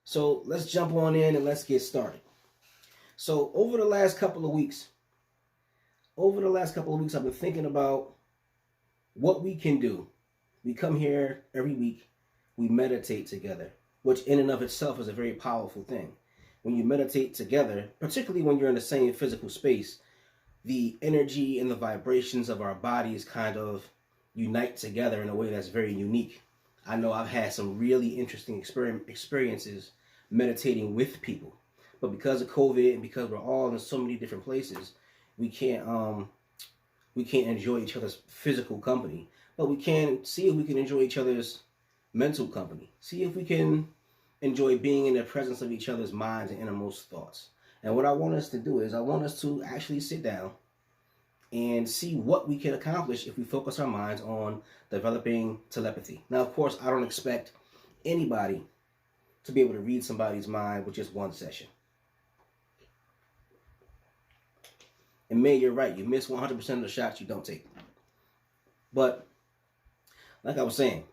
So let's jump on in and let's get started. So over the last couple of weeks, I've been thinking about what we can do. We come here every week, we meditate together, which in and of itself is a very powerful thing. When you meditate together, particularly when you're in the same physical space, the energy and the vibrations of our bodies kind of unite together in a way that's very unique. I know I've had some really interesting experiences meditating with people, but because of COVID and because we're all in so many different places, we can't we can't enjoy each other's physical company, but we can see if we can enjoy each other's mental company. See if we can enjoy being in the presence of each other's minds and innermost thoughts. And what I want us to do is I want us to actually sit down and see what we can accomplish if we focus our minds on developing telepathy. Now, of course, I don't expect anybody to be able to read somebody's mind with just one session. And May, you're right. You miss 100% of the shots you don't take. But like I was saying,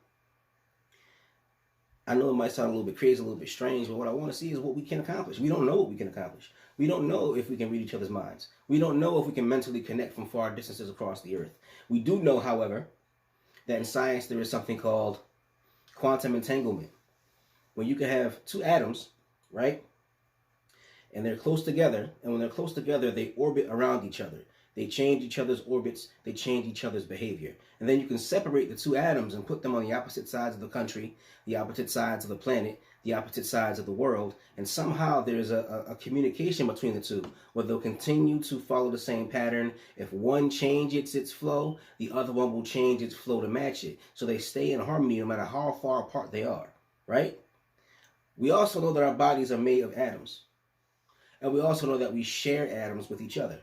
I know it might sound a little bit crazy, a little bit strange, but what I want to see is what we can accomplish. We don't know what we can accomplish. We don't know if we can read each other's minds. We don't know if we can mentally connect from far distances across the earth. We do know, however, that in science there is something called quantum entanglement, where you can have two atoms, right? And they're close together, and when they're close together, they orbit around each other. They change each other's orbits, they change each other's behavior. And then you can separate the two atoms and put them on the opposite sides of the country, the opposite sides of the planet, the opposite sides of the world, and somehow there's a communication between the two, where they'll continue to follow the same pattern. If one changes its flow, the other one will change its flow to match it. So they stay in harmony no matter how far apart they are, right? We also know that our bodies are made of atoms. And we also know that we share atoms with each other.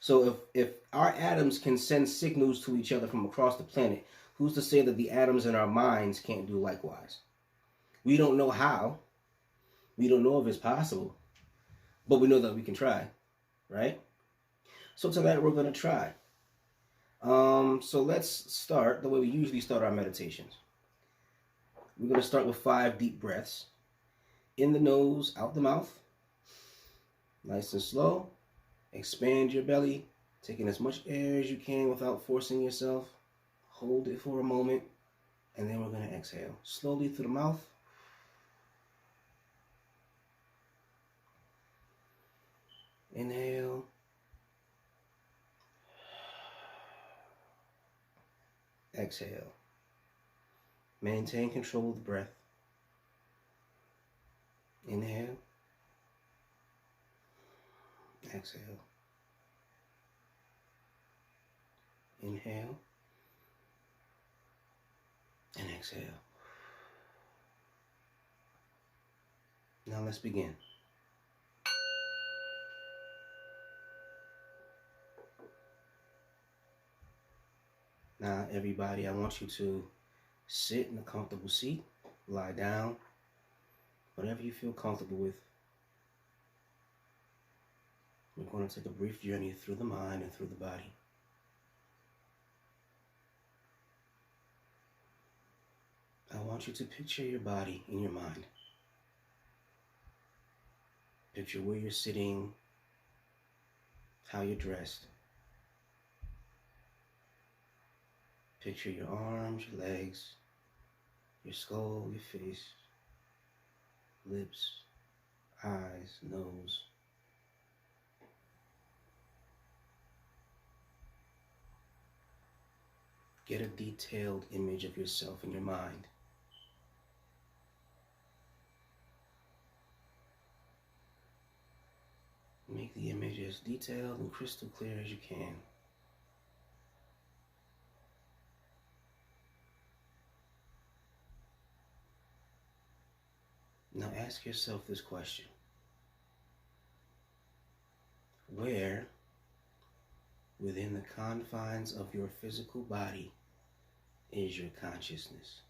So if our atoms can send signals to each other from across the planet, who's to say that the atoms in our minds can't do likewise? We don't know how. We don't know if it's possible. But we know that we can try, right? So tonight we're going to try. So let's start the way we usually start our meditations. We're going to start with 5 deep breaths. In the nose, out the mouth. Nice and slow. Expand your belly, taking as much air as you can without forcing yourself. Hold it for a moment, and then we're going to exhale. Slowly through the mouth. Inhale. Exhale. Maintain control of the breath. Inhale. Exhale. Inhale. And exhale. Now let's begin. Now everybody, I want you to sit in a comfortable seat, lie down, whatever you feel comfortable with. We're going to take a brief journey through the mind and through the body. I want you to picture your body in your mind. Picture where you're sitting, how you're dressed. Picture your arms, your legs, your skull, your face, lips, eyes, nose. Get a detailed image of yourself in your mind. Make the image as detailed and crystal clear as you can. Now ask yourself this question. Where, within the confines of your physical body, is your consciousness?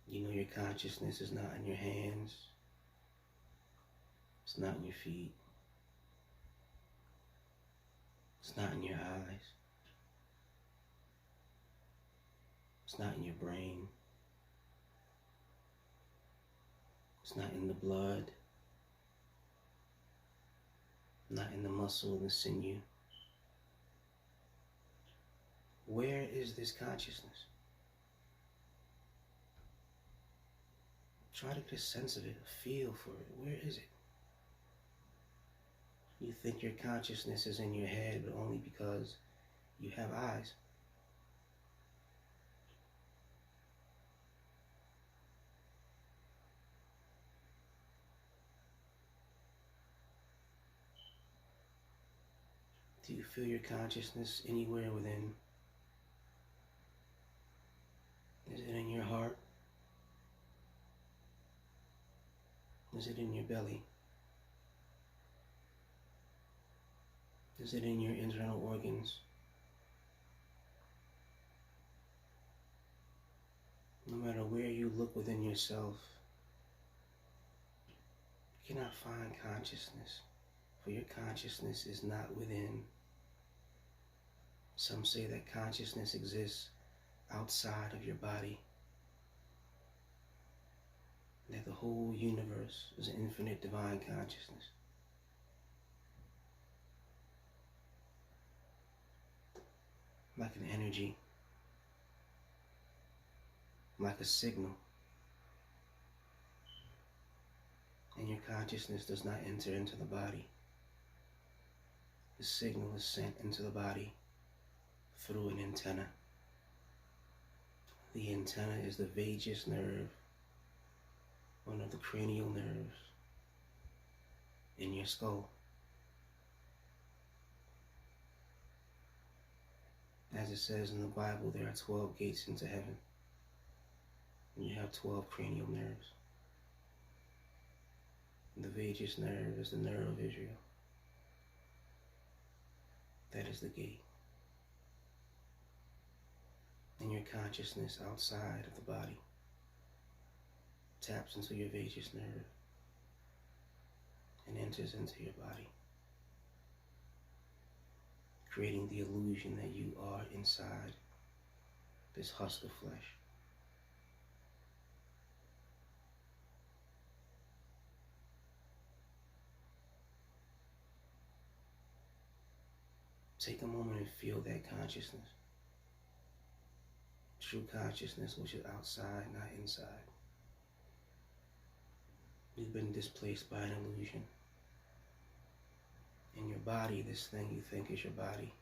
You know your consciousness is not in your hands. It's not in your feet. It's not in your eyes. It's not in your brain. It's not in the blood, not in the muscle and the sinew. Where is this consciousness? Try to get a sense of it, a feel for it. Where is it? You think your consciousness is in your head, but only because you have eyes. Do you feel your consciousness anywhere within? Is it in your heart? Is it in your belly? Is it in your internal organs? No matter where you look within yourself, you cannot find consciousness, for your consciousness is not within. Some say that consciousness exists outside of your body, that the whole universe is an infinite divine consciousness. Like an energy, like a signal. And your consciousness does not enter into the body. The signal is sent into the body through an antenna. The antenna is the vagus nerve, one of the cranial nerves in your skull. As it says in the Bible, there are 12 gates into heaven, and you have 12 cranial nerves. And the vagus nerve is the nerve of Israel. That is the gate. And your consciousness outside of the body taps into your vagus nerve and enters into your body, creating the illusion that you are inside this husk of flesh. Take a moment and feel that consciousness. True consciousness, which is outside, not inside. You've been displaced by an illusion. In your body, this thing you think is your body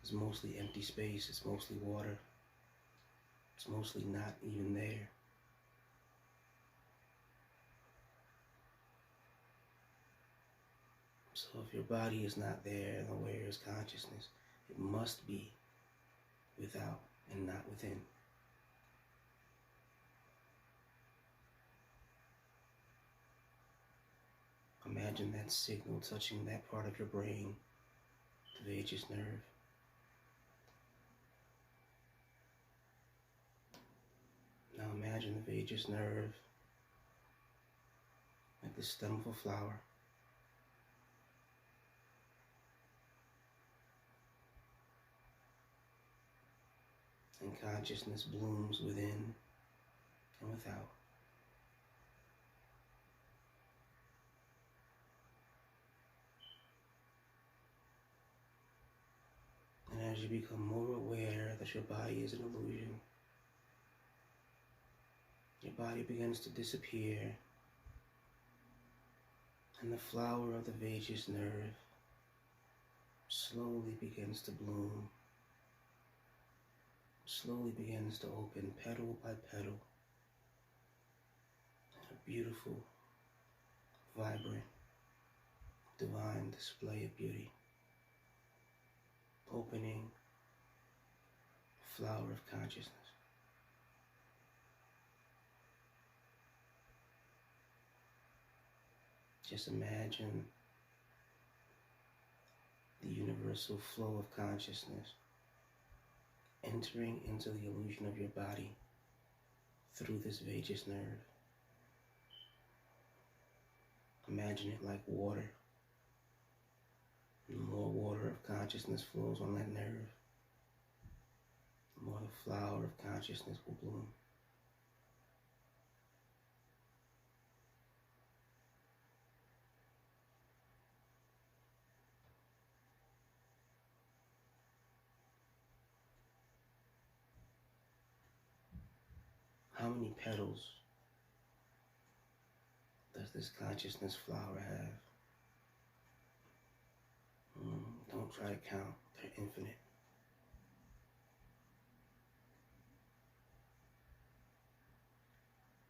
is mostly empty space, it's mostly water, it's mostly not even there. So if your body is not there, then where is consciousness? It must be without and not within. Imagine that signal touching that part of your brain, the vagus nerve. Now imagine the vagus nerve like the stem of a flower. And consciousness blooms within and without. And as you become more aware that your body is an illusion, your body begins to disappear, and the flower of the vagus nerve slowly begins to bloom, slowly begins to open petal by petal, a beautiful, vibrant, divine display of beauty, opening flower of consciousness. Just imagine the universal flow of consciousness entering into the illusion of your body through this vagus nerve. Imagine it like water. The more water of consciousness flows on that nerve, the more the flower of consciousness will bloom. How many petals does this consciousness flower have? Don't try to count. They're infinite.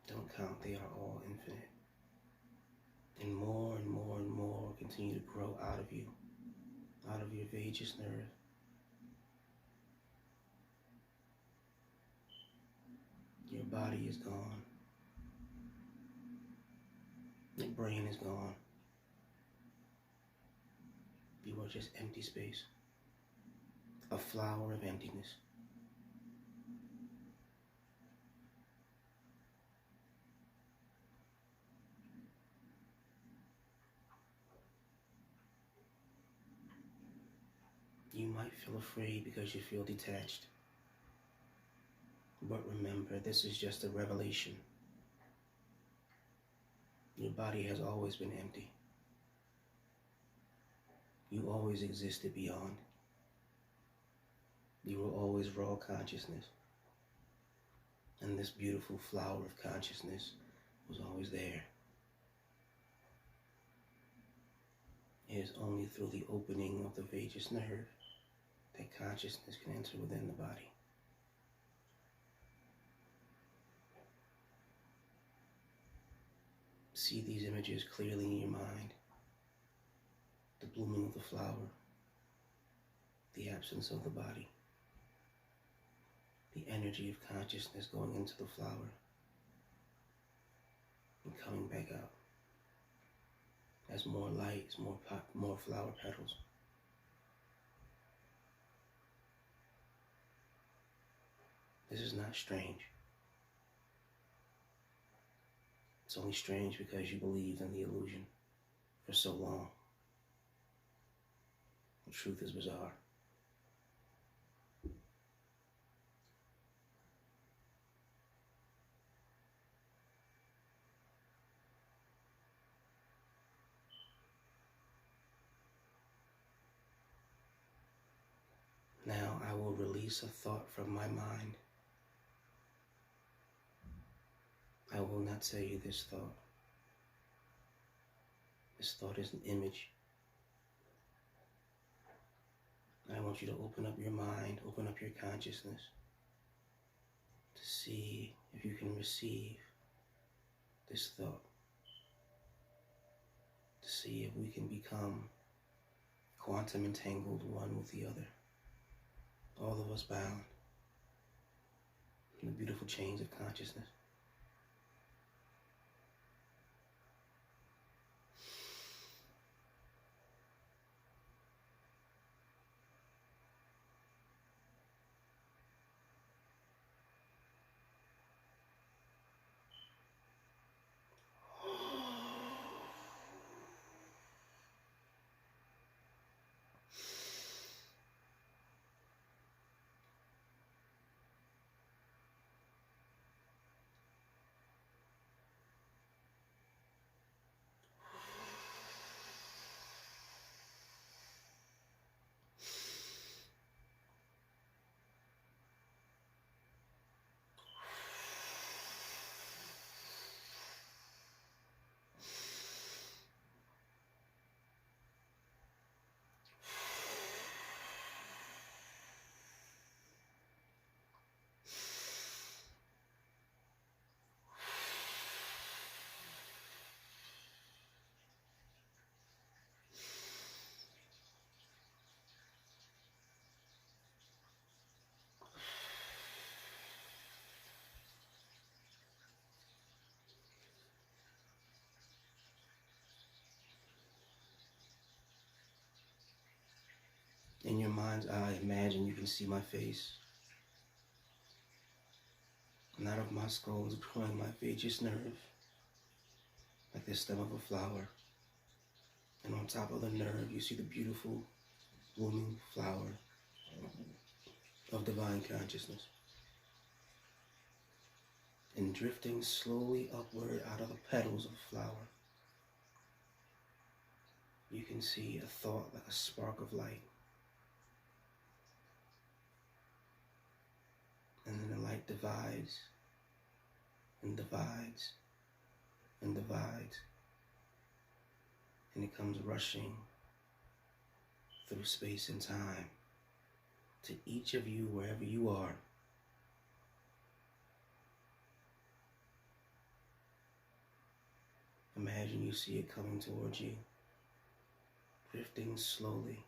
Don't count. They are all infinite. And more and more and more continue to grow out of you, out of your vagus nerve. Your body is gone. Your brain is gone. You are just empty space. A flower of emptiness. You might feel afraid because you feel detached. But remember, this is just a revelation. Your body has always been empty. You always existed beyond. You were always raw consciousness. And this beautiful flower of consciousness was always there. It is only through the opening of the vagus nerve that consciousness can enter within the body. See these images clearly in your mind. The blooming of the flower, the absence of the body, the energy of consciousness going into the flower and coming back out as more lights, more flower petals. This is not strange. It's only strange because you believed in the illusion for so long. The truth is bizarre. Now I will release a thought from my mind. I will not tell you this thought. This thought is an image. I want you to open up your mind, open up your consciousness to see if you can receive this thought. To see if we can become quantum entangled one with the other. All of us bound in the beautiful chains of consciousness. In your mind's eye, imagine you can see my face. And out of my skull is growing my vagus nerve, like the stem of a flower. And on top of the nerve, you see the beautiful, blooming flower of divine consciousness. And drifting slowly upward out of the petals of the flower, you can see a thought like a spark of light. And then the light divides and divides and divides, and it comes rushing through space and time to each of you wherever you are. Imagine you see it coming towards you, drifting slowly,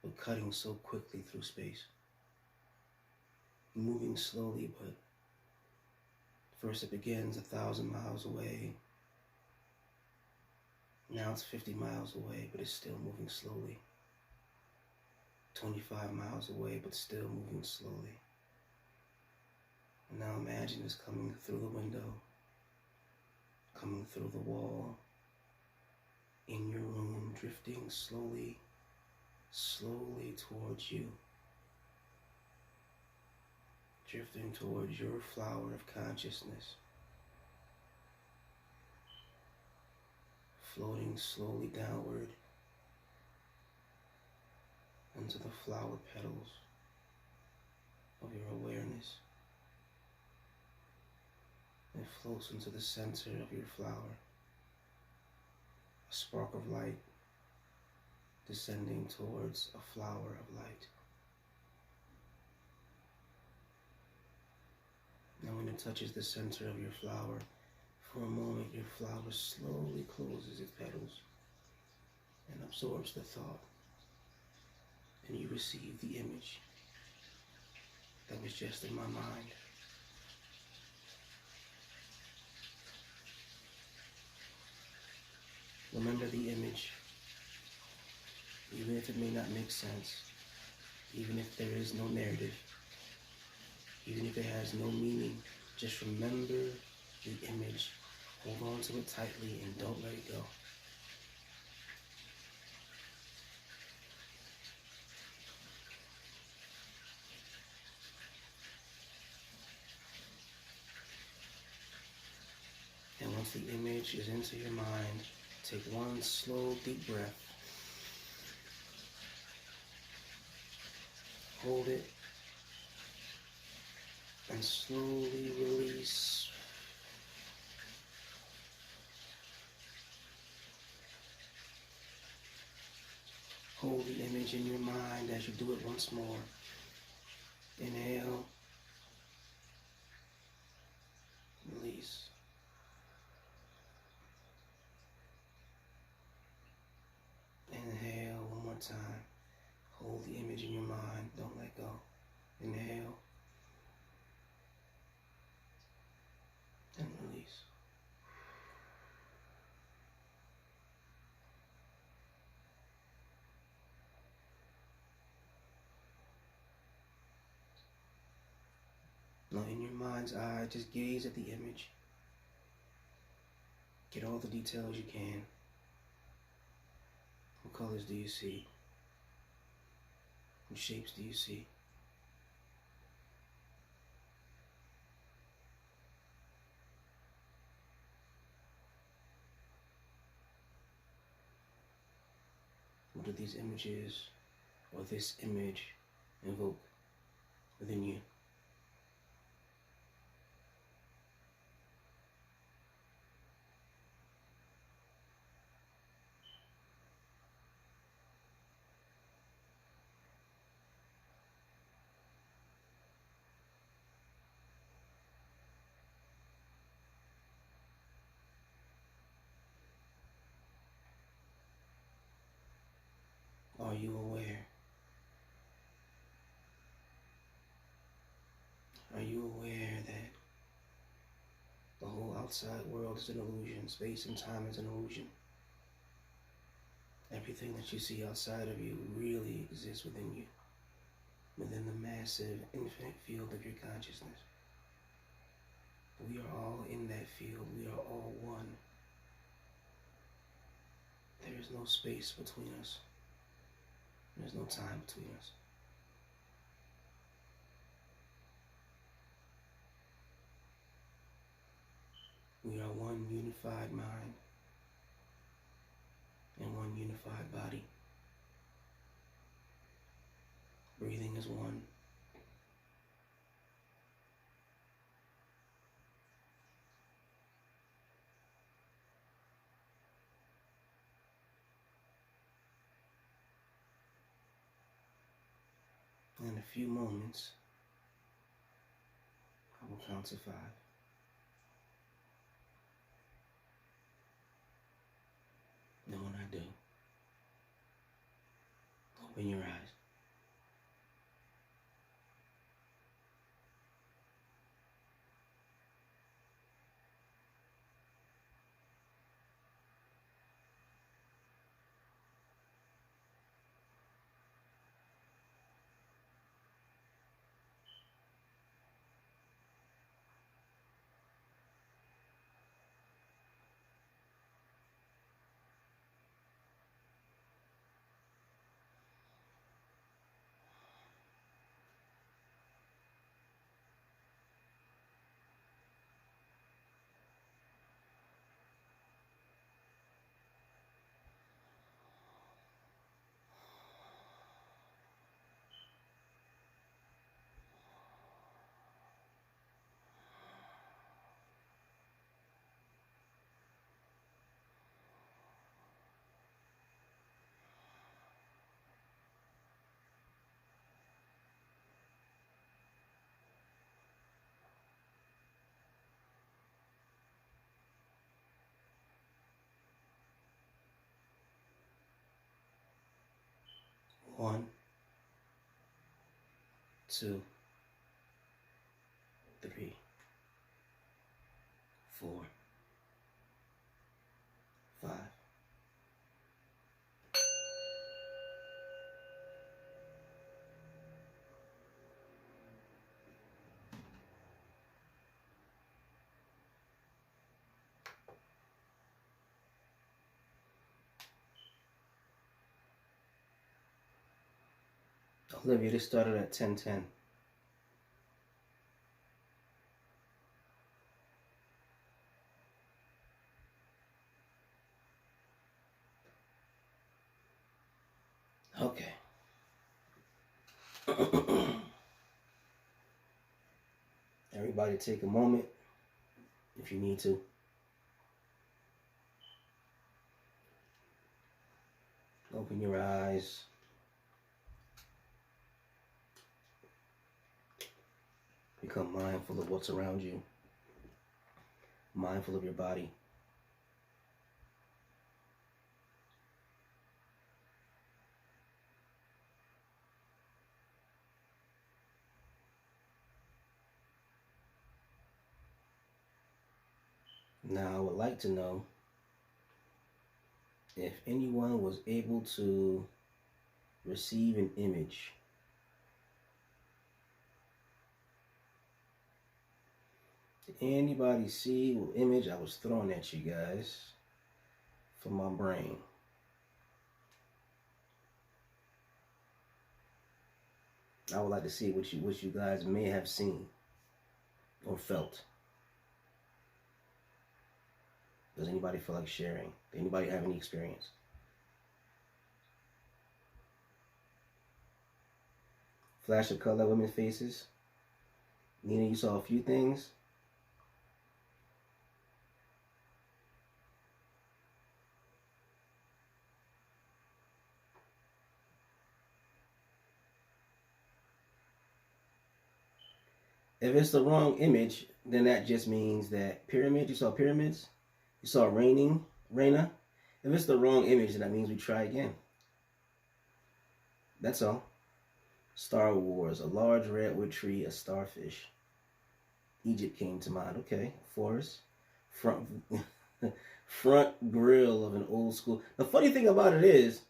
but cutting so quickly through space. Moving slowly, but first it begins 1,000 miles away. Now it's 50 miles away, but it's still moving slowly. 25 miles away, but still moving slowly. And now imagine it's coming through the window, coming through the wall, in your room, drifting slowly, slowly towards you. Drifting towards your flower of consciousness. Floating slowly downward into the flower petals of your awareness. It floats into the center of your flower. A spark of light descending towards a flower of light. Now when it touches the center of your flower, for a moment your flower slowly closes its petals and absorbs the thought, and you receive the image that was just in my mind. Remember the image, even if it may not make sense, even if there is no narrative, even if it has no meaning. Just remember the image, hold on to it tightly, and don't let it go. And once the image is into your mind, take one slow, deep breath. Hold it and slowly release. Hold the image in your mind as you do it once more. Inhale. Release. Inhale one more time. Hold the image in your mind. Don't let go. Inhale. And release. Now in your mind's eye, just gaze at the image. Get all the details you can. What colors do you see? What shapes do you see? What do these images or this image evoke within you? Are you aware? Are you aware that the whole outside world is an illusion, space and time is an illusion? Everything that you see outside of you really exists within you, within the massive, infinite field of your consciousness. We are all in that field. We are all one. There is no space between us. There's no time between us. We are one unified mind and one unified body. Breathing is one. In a few moments, I will count to 5. And when I do, open your eyes. One, 2, 3, 4, 5. Olivia, this started at 10:10. Okay. Everybody take a moment if you need to. Open your eyes. Become mindful of what's around you. Mindful of your body. Now, I would like to know if anyone was able to receive an image. Did anybody see what image I was throwing at you guys from my brain? I would like to see what you guys may have seen or felt. Does anybody feel like sharing? Does anybody have any experience? Flash of color, women's faces. Nina, you saw a few things. If it's the wrong image, then that just means that pyramid, you saw pyramids? You saw Raina? If it's the wrong image, then that means we try again. That's all. Star Wars, a large redwood tree, a starfish. Egypt came to mind. Okay, forest. Front grill of an old school. The funny thing about it is,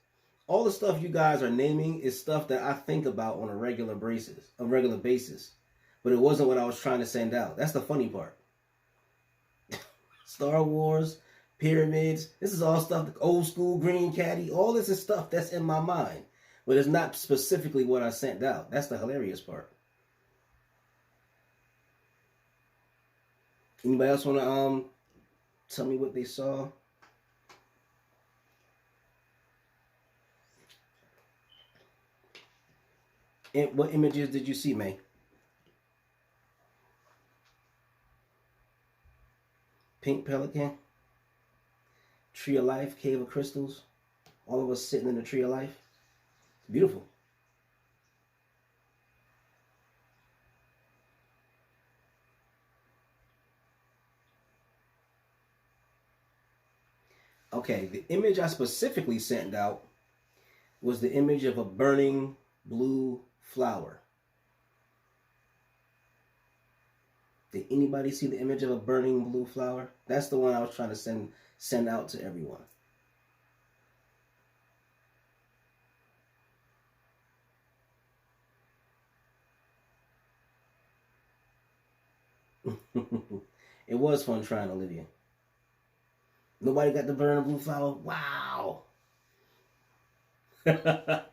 all the stuff you guys are naming is stuff that I think about on a regular basis. But it wasn't what I was trying to send out. That's the funny part. Star Wars, pyramids. This is all stuff, old school green caddy. All this is stuff that's in my mind. But it's not specifically what I sent out. That's the hilarious part. Anybody else want to tell me what they saw? And what images did you see, May? Pink pelican, tree of life, cave of crystals. All of us sitting in the tree of life. It's beautiful. Okay, the image I specifically sent out was the image of a burning blue flower. Did anybody see the image of a burning blue flower? That's the one I was trying to send out to everyone. It was fun trying, Olivia. Nobody got the burning blue flower? Wow. That's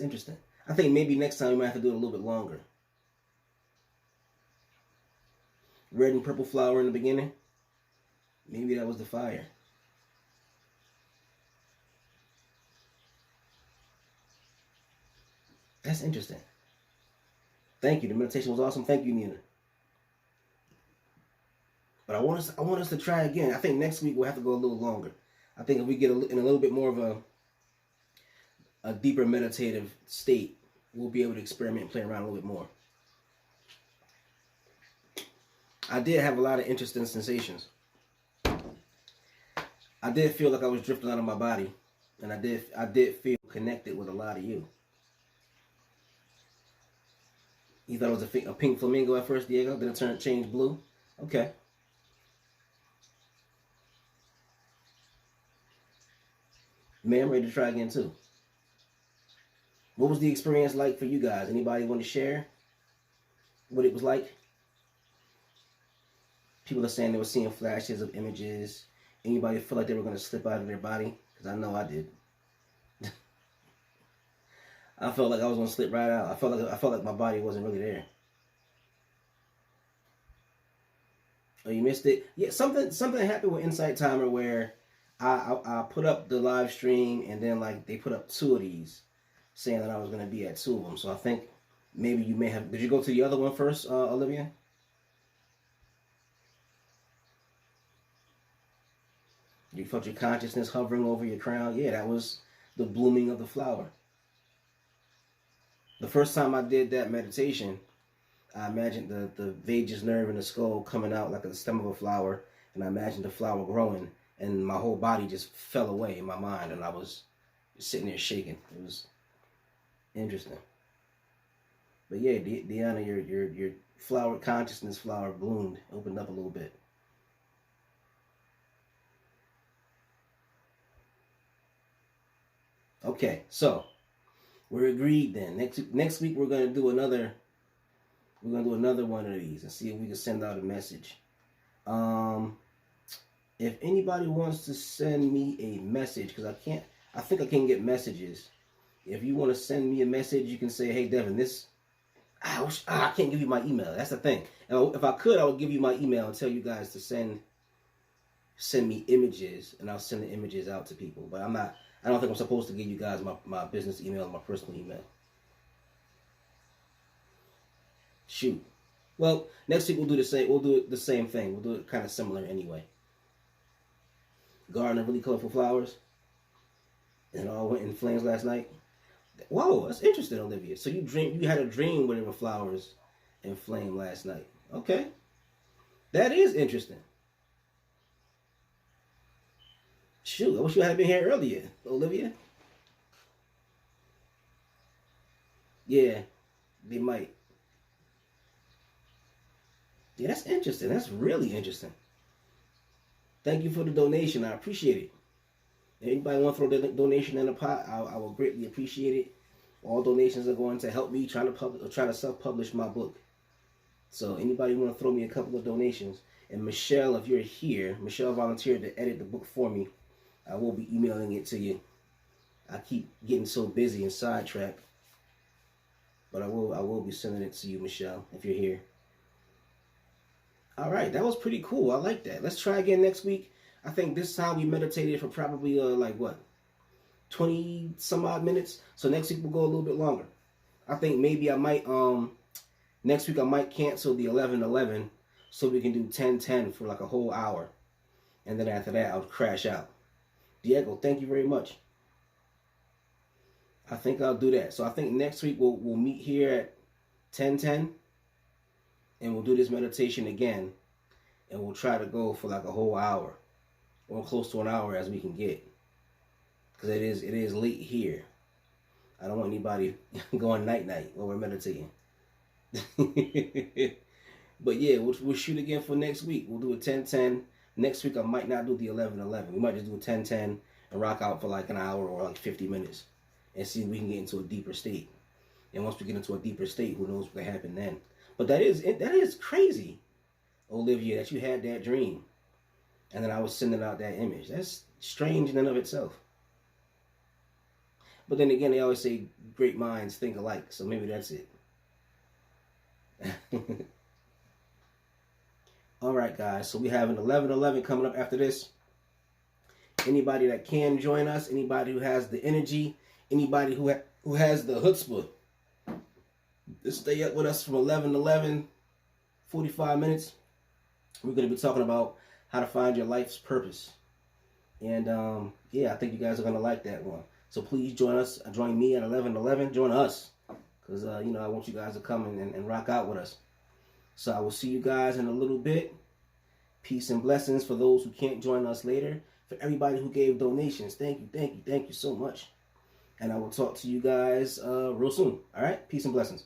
interesting. I think maybe next time we might have to do it a little bit longer. Red and purple flower in the beginning. Maybe that was the fire. That's interesting. Thank you. The meditation was awesome. Thank you, Nina. But I want us to try again. I think next week we'll have to go a little longer. I think if we get in a little bit more of a deeper meditative state, we'll be able to experiment and play around a little bit more. I did have a lot of interesting sensations. I did feel like I was drifting out of my body, and I did feel connected with a lot of you. You thought it was a pink flamingo at first, Diego? Then it changed blue? Okay. Man, I'm ready to try again too. What was the experience like for you guys? Anybody want to share what it was like? People are saying they were seeing flashes of images. Anybody feel like they were going to slip out of their body? Because I know I did. I felt like I was going to slip right out. I felt like my body wasn't really there. Oh, you missed it? Yeah, something happened with Insight Timer where I put up the live stream and then like they put up 2 of these saying that I was going to be at 2 of them. So I think maybe you may have... Did you go to the other one first, Olivia? You felt your consciousness hovering over your crown? Yeah, that was the blooming of the flower. The first time I did that meditation, I imagined the vagus nerve in the skull coming out like the stem of a flower, and I imagined the flower growing, and my whole body just fell away in my mind, and I was sitting there shaking. It was interesting. But yeah, Deanna, your flower consciousness flower bloomed, opened up a little bit. Okay, so we're agreed then. Next week we're gonna do another one of these and see if we can send out a message. If anybody wants to send me a message, because I think I can get messages. If you want to send me a message, you can say, "Hey Devin, I can't give you my email." That's the thing. And if I could, I would give you my email and tell you guys to send me images, and I'll send the images out to people. But I don't think I'm supposed to give you guys my business email and my personal email. Shoot. Well, next week we'll do the same. We'll do the same thing. We'll do it kind of similar anyway. Garden of really colorful flowers. And it all went in flames last night. Whoa, that's interesting, Olivia. So you had a dream where there were flowers in flame last night. Okay. That is interesting. Shoot, I wish you had been here earlier, Olivia. Yeah, they might. Yeah, that's interesting. That's really interesting. Thank you for the donation. I appreciate it. If anybody want to throw the donation in the pot, I will greatly appreciate it. All donations are going to help me try to self-publish my book. So anybody want to throw me a couple of donations? And Michelle, if you're here, Michelle volunteered to edit the book for me. I will be emailing it to you. I keep getting so busy and sidetracked. But I will be sending it to you, Michelle, if you're here. All right, that was pretty cool. I like that. Let's try again next week. I think this time we meditated for probably 20 some odd minutes. So next week we'll go a little bit longer. I think maybe I might next week I might cancel the 11:11 so we can do 10:10 for like a whole hour. And then after that I'll crash out. Diego, thank you very much. I think I'll do that. So I think next week we'll meet here at 10:10 and we'll do this meditation again, and we'll try to go for like a whole hour. or close to an hour as we can get, because it is late here. I don't want anybody going night while we're meditating. But yeah, we'll shoot again for next week. We'll do a 10-10. Next week I might not do the 11-11. We might just do a 10-10 and rock out for like an hour or like 50 minutes and see if we can get into a deeper state. And once we get into a deeper state, who knows what can happen then. But that is crazy, Olivia, that you had that dream. And then I was sending out that image. That's strange in and of itself. But then again, they always say great minds think alike. So maybe that's it. All right, guys. So we have an 11-11 coming up after this. Anybody that can join us, anybody who has the energy, anybody who has the chutzpah, just stay up with us from 11-11, 45 minutes. We're going to be talking about how to find your life's purpose. And yeah, I think you guys are going to like that one. So please join us. Join me at 11-11. Join us. Because, I want you guys to come and rock out with us. So I will see you guys in a little bit. Peace and blessings for those who can't join us later. For everybody who gave donations, thank you so much. And I will talk to you guys real soon. All right? Peace and blessings.